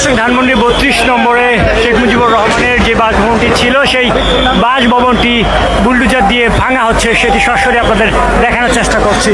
দর্শক, ধানমন্ডি 32 নম্বরে শেখ মুজিবুর রহমানের যে বাসভবনটি ছিল সেই বাসভবনটি বুলডোজার দিয়ে ভাঙা হচ্ছে, সেটি সরাসরি আপনাদের দেখানোর চেষ্টা করছি।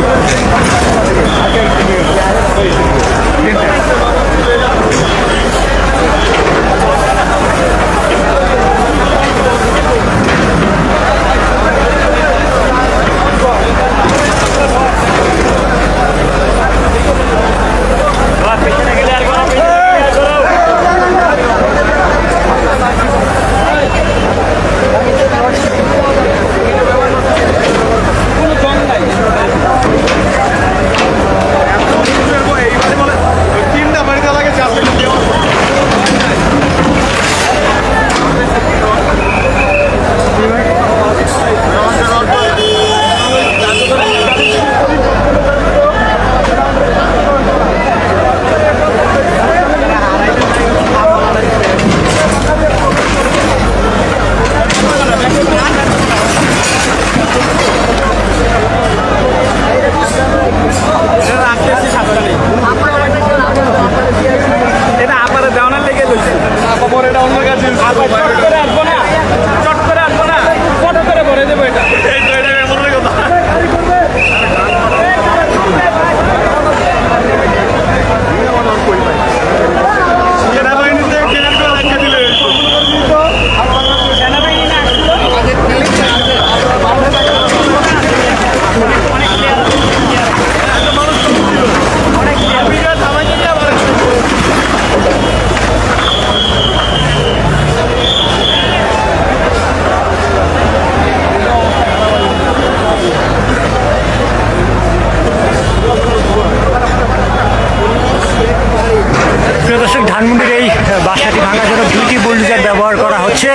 ধানমন্ডির এই বাসাটি ভাঙার জন্য দুইটি বুলডোজার ব্যবহার করা হচ্ছে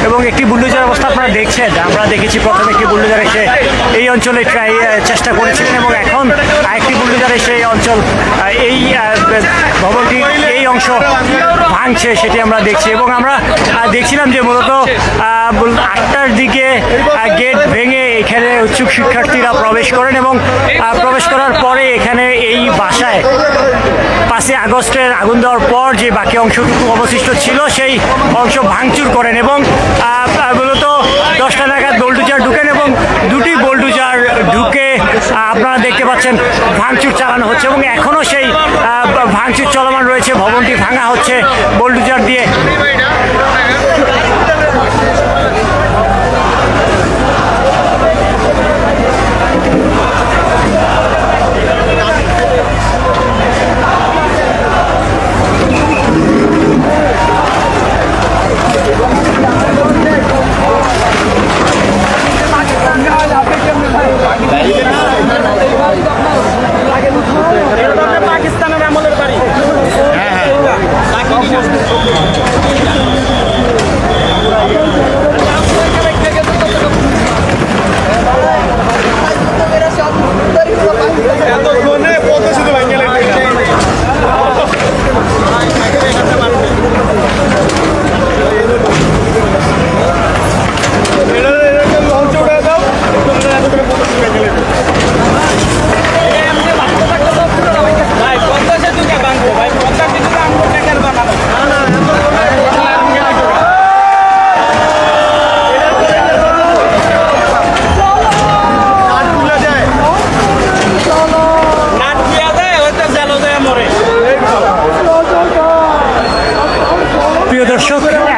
এবং একটি বুলডোজার অবস্থা আপনারা দেখছেন। আমরা দেখেছি প্রথমে একটি বুলডোজার এসে এই অঞ্চলে চেষ্টা করেছিলেন এবং এখন আরেকটি বুলডোজার এসে এই অঞ্চল এই ভবনটির এই অংশ ভাঙছে, সেটি আমরা দেখছি। এবং আমরা দেখছিলাম যে মূলত 8টার দিকে গেট ভেঙে এখানে উচ্চক শিক্ষার্থীরা প্রবেশ করেন এবং প্রবেশ করার পরে এখানে এই বাসায় 5 আগস্টের আগুন দেওয়ার পর যে বাকি অংশটুকু অবশিষ্ট ছিল সেই অংশ ভাঙচুর করেন এবং মূলত 10টা নাগাদ বুলডোজার ঢুকেন এবং দুটি বুলডোজার ঢুকে আপনারা দেখতে পাচ্ছেন ভাঙচুর চালানো হচ্ছে এবং এখনও সেই ভাঙচুর চলমান রয়েছে। ভবনটি ভাঙা হচ্ছে বুলডোজার দিয়ে। পাকিস্তানের আমলের বাড়ি।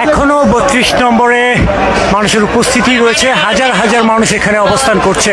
এখনো 32 নম্বরে মানুষের উপস্থিতি রয়েছে, হাজার হাজার মানুষ এখানে অবস্থান করছে।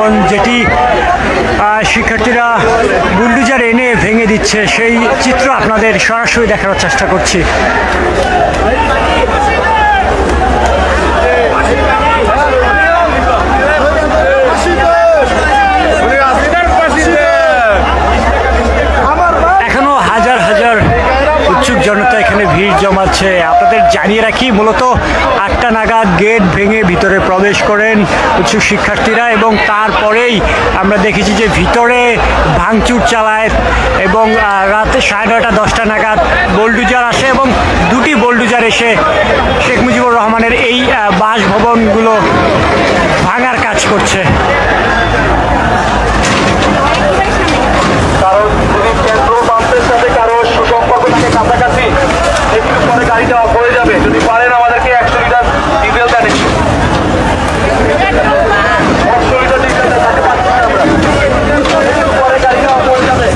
বাসভবন যেটি শিক্ষার্থীরা বুলডোজার এনে ভেঙে দিচ্ছে সেই চিত্র আপনাদের সরাসরি দেখানোর চেষ্টা করছি। এখনো হাজার হাজার উৎসুক জনতা এখানে ভিড় জমাচ্ছে। আপনাদের জানিয়ে রাখি, মূলত 8টা নাগাদ গেট ভেঙে ভিতরে প্রবেশ করেন উৎসুক শিক্ষার্থীরা এবং তারপরেই আমরা দেখেছি যে ভিতরে ভাঙচুর চালায় এবং রাতে 9:30 10টা নাগাদ বোলডুজার আসে এবং 2টি বোলডুজার এসে শেখ মুজিবুর রহমানের এই বাসভবনগুলো ভাঙার কাজ করছে। কারণ যদি পেট্রোল পাম্পের সাথে কারো সুসম্পর্ক থাকে কাছাকাছি, একটু পরে গাড়িটা অফ হয়ে যাবে। যদি পারেন আমাদেরকে 100 লিটার ডিজেল দেন। 100 লিটার ডিজেল দেন, তাকে পাচ্ছি না আমরা। একটু পরে গাড়িটা অফ হয়ে যাবে,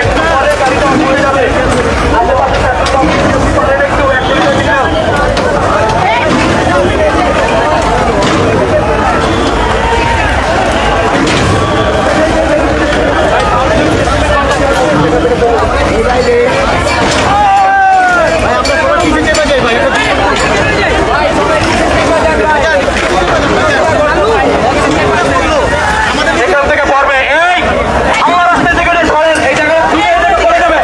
একটু পরে গাড়িটা অফ হয়ে যাবে। আশেপাশে পেট্রোল পাম্প পারেন একটু 100 লিটার ডিজেল। এখান থেকে পড়বে, এই আমার রাস্তা থেকে সরেন, এই জায়গায় পড়ে যাবে।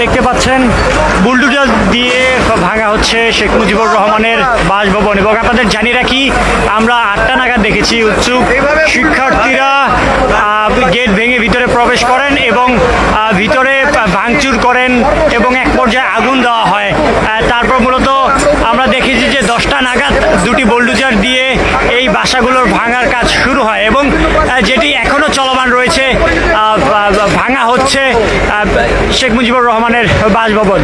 দেখতে পাচ্ছেন বুলডোজার দিয়ে ভাঙা হচ্ছে শেখ মুজিবুর রহমানের বাসভবন এবং আপনাদের জানিয়ে রাখি, আমরা 8টা নাগাদ দেখেছি উৎসুক শিক্ষার্থীরা গেট ভেঙে ভিতরে প্রবেশ করেন এবং ভিতরে ভাঙচুর করেন এবং এক পর্যায়ে আগুন দেওয়া হয়। তারপর মূলত আমরা দেখেছি যে 10টা নাগাদ 2টি বুলডোজার দিয়ে এই বাসাগুলোর ভাঙার কাজ শুরু হয় এবং যেটি এখনও চলমান রয়েছে, ভাঙা হচ্ছে শেখ মুজিবুর রহমানের বাসভবন।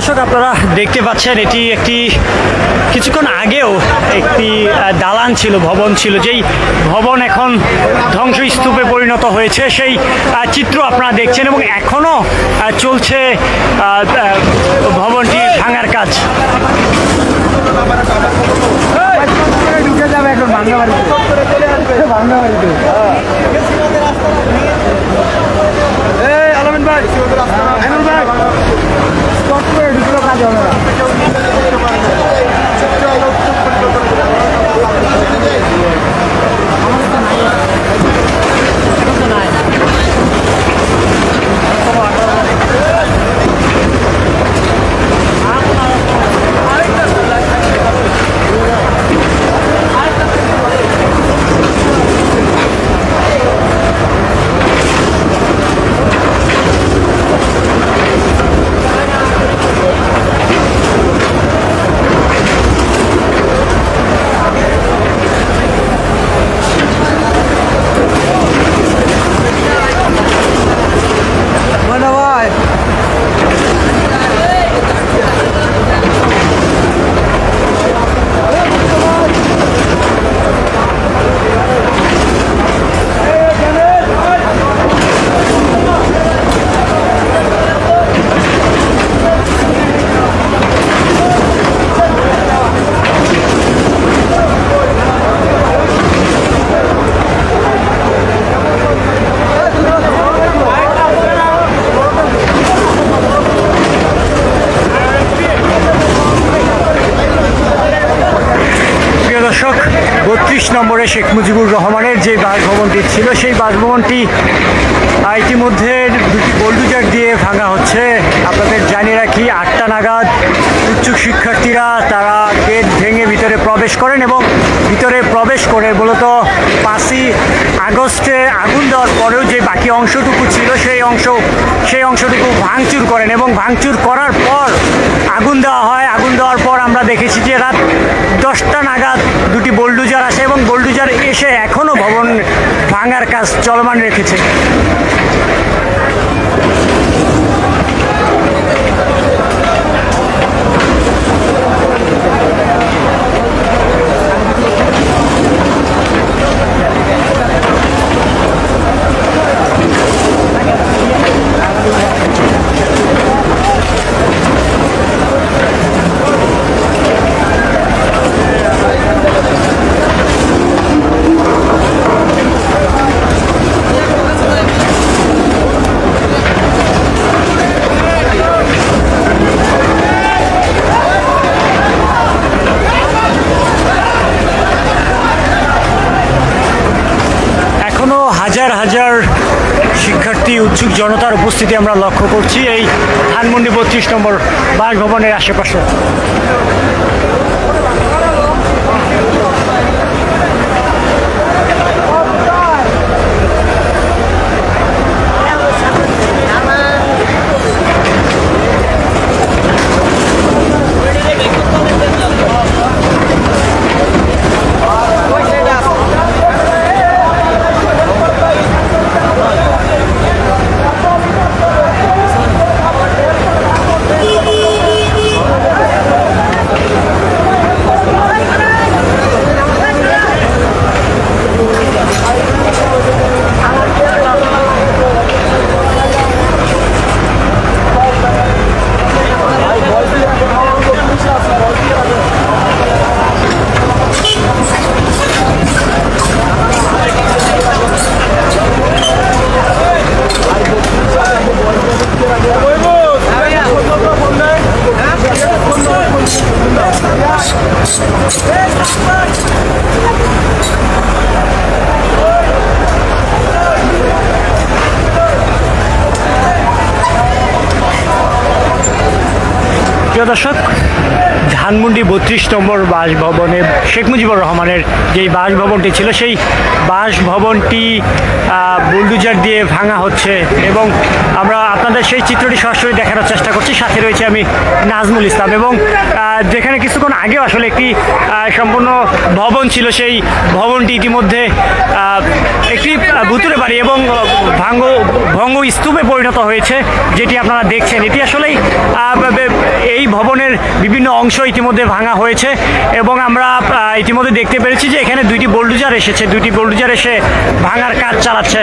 দর্শক, আপনারা দেখতে পাচ্ছেন এটি একটি কিছুক্ষণ আগেও একটি দালান ছিল, ভবন ছিল, যেই ভবন এখন ধ্বংসস্তূপে পরিণত হয়েছে সেই চিত্র আপনারা দেখছেন এবং এখনও চলছে ভবনটি ভাঙার কাজ। ঢুকে যাবে এখন ভাঙ্গা বাড়িতে, ভাঙ্গা বাড়িতে। আলমিন ভাই, আইনুল ভাই, স্টপ করে ঢুকলেও কাজ হবে না। দর্শক, ৩২ নম্বরে শেখ মুজিবুর রহমানের যে বাসভবনটি ছিল সেই বাসভবনটি ইতিমধ্যে বোলডুজার দিয়ে ভাঙা হচ্ছে। আপনাদের জানিয়ে রাখি, ৮টা নাগাদ উচ্চ শিক্ষার্থীরা তারা গেট ভেঙে ভিতরে প্রবেশ করেন এবং ভিতরে প্রবেশ করে মূলত ৫ই আগস্টে আগুন দেওয়ার পরেও যে বাকি অংশটুকু ছিল সেই অংশটুকু ভাঙচুর করেন এবং ভাঙচুর করার পর আগুন দেওয়া হয়। আগুন দেওয়ার পর আমরা দেখেছি যে রাত 10টা নাগাদ দুটি বোলডুজার আসে এবং বোলডুজার এসে এখনও ভবন ভাঙার কাজ চলমান রেখেছে। হাজার হাজার শিক্ষার্থী, উৎসুক জনতার উপস্থিতি আমরা লক্ষ্য করছি এই ধানমন্ডি ৩২ নম্বর বাসভবনের আশেপাশে। প্রিয় দর্শক, ধানমন্ডি ৩২ নম্বর বাসভবনে শেখ মুজিবুর রহমানের যেই বাসভবনটি ছিল সেই বাসভবনটি বুলডোজার দিয়ে ভাঙা হচ্ছে এবং আমরা আপনাদের সেই চিত্রটি সরাসরি দেখানোর চেষ্টা করছি। সাথে রয়েছে আমি নাজমুল ইসলাম এবং যেখানে কিছুক্ষণ আগেও আসলে একটি সম্পূর্ণ ভবন ছিল, সেই ভবনটি ইতিমধ্যে একটি ভুতুড়ে বাড়ি এবং ভঙ্গ স্তূপে পরিণত হয়েছে, যেটি আপনারা দেখছেন। এটি আসলেই এই বিভিন্ন অংশ ইতিমধ্যে ভাঙা হয়েছে এবং আমরা ইতিমধ্যে দেখতে পেরেছি যে এখানে দুইটি বুলডোজার এসেছে, দুইটি বুলডোজার এসে ভাঙার কাজ চালাচ্ছে।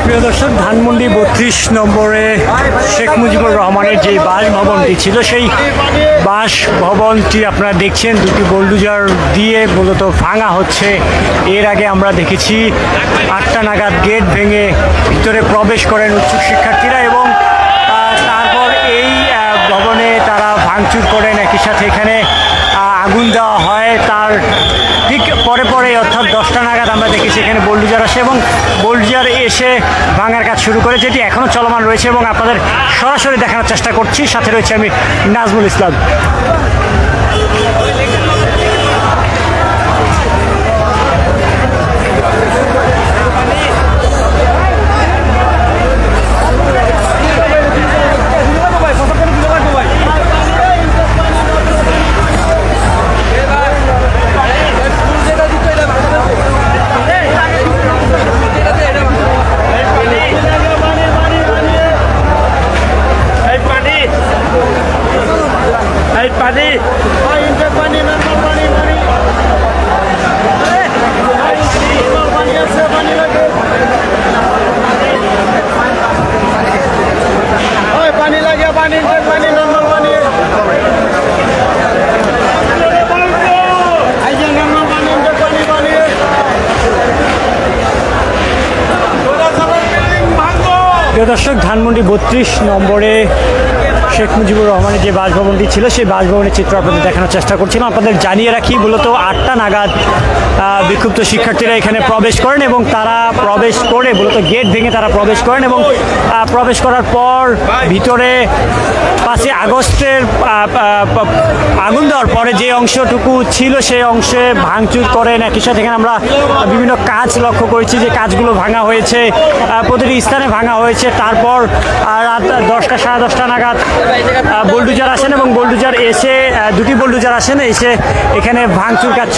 প্রিয় দর্শক, ধানমন্ডি 32 নম্বরে শেখ মুজিবুর রহমানের যে বাসভবনটি ছিল সেই বাসভবনটি আপনারা দেখছেন দুটি বুলডোজার দিয়ে মূলত ভাঙা হচ্ছে। এর আগে আমরা দেখেছি 8টা নাগাদ গেট ভেঙে ভিতরে প্রবেশ করেন উচ্চ শিক্ষার্থীরা এবং তারপর এই ভবনে তারা ভাঙচুর করেন, একই সাথে এখানে আগুন দেওয়া হয়। তার ঠিক পরে পরে অর্থাৎ 10টা নাগাদ আমরা দেখেছি এখানে বুলডোজার আসে এবং বুলডোজার এসে ভাঙার কাজ শুরু করে, যেটি এখনও চলমান রয়েছে এবং আপনাদের সরাসরি দেখানোর চেষ্টা করছি। সাথে রয়েছে আমি নাজমুল ইসলাম। প্রিয় দর্শক, ধানমন্ডি 32 নম্বরে শেখ মুজিবুর রহমানের যে বাসভবনটি ছিল সেই বাসভবনের চিত্র আপনাদের দেখানোর চেষ্টা করছিলাম। আপনাদের জানিয়ে রাখি, মূলত 8টা নাগাদ বিক্ষুব্ধ শিক্ষার্থীরা এখানে প্রবেশ করেন এবং তারা প্রবেশ করে মূলত গেট ভেঙে তারা প্রবেশ করেন এবং প্রবেশ করার পর ভিতরে 5ই আগস্টের আগুন দেওয়ার পরে যে অংশটুকু ছিল সেই অংশে ভাঙচুর করেন। একই সাথে এখানে আমরা বিভিন্ন কাজ লক্ষ্য করেছি যে কাজগুলো ভাঙা হয়েছে, প্রতিটি স্থানে ভাঙা হয়েছে। তারপর রাত 10টা সাড়ে 10টা নাগাদ বুলডোজার আসেন এবং বুলডোজার এসে দুটি বুলডোজার আসেন, এসে এখানে ভাঙচুর কাজ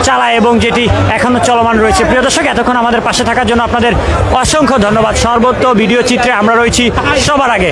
চালায় এবং যেটি এখনও চলমান রয়েছে। প্রিয় দর্শক, এতক্ষণ আমাদের পাশে থাকার জন্য আপনাদের অসংখ্য ধন্যবাদ। সর্বত্র ভিডিও চিত্রে আমরা রয়েছি সবার আগে।